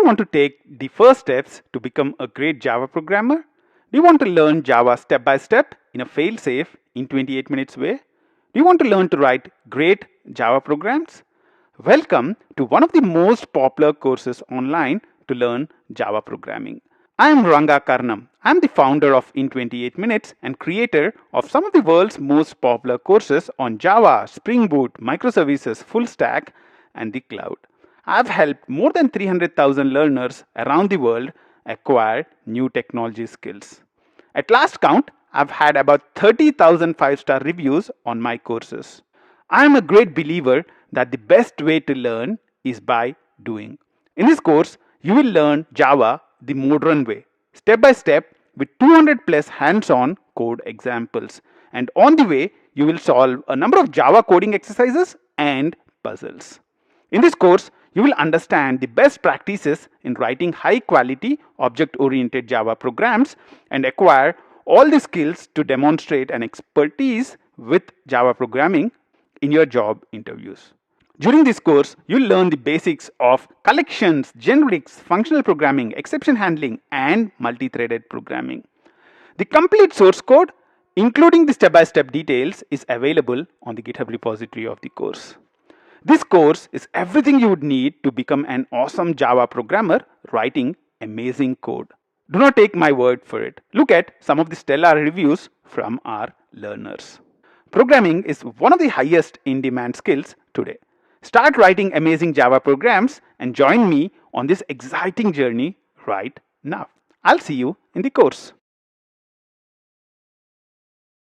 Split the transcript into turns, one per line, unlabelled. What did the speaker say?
want to take the first steps to become a great Java programmer? Do you want to learn Java step by step in a fail-safe in 28 minutes way? Do you want to learn to write great Java programs? Welcome to one of the most popular courses online to learn Java programming. I am Ranga Karnam. I am the founder of In 28 Minutes and creator of some of the world's most popular courses on Java, Spring Boot, microservices, full stack, and the cloud. I have helped more than 300,000 learners around the world acquire new technology skills. At last count, I've had about 30,000 5-star reviews on my courses. I am a great believer that the best way to learn is by doing. In this course, you will learn Java the modern way, step by step with 200 plus hands-on code examples. And on the way, you will solve a number of Java coding exercises and puzzles. In this course, you will understand the best practices in writing high-quality, object-oriented Java programs and acquire all the skills to demonstrate an expertise with Java programming in your job interviews. During this course, you'll learn the basics of collections, generics, functional programming, exception handling, and multi-threaded programming. The complete source code, including the step-by-step details, is available on the GitHub repository of the course. This course is everything you would need to become an awesome Java programmer writing amazing code. Do not take my word for it. Look at some of the stellar reviews from our learners. Programming is one of the highest in-demand skills today. Start writing amazing Java programs and join me on this exciting journey right now. I'll see you in the course.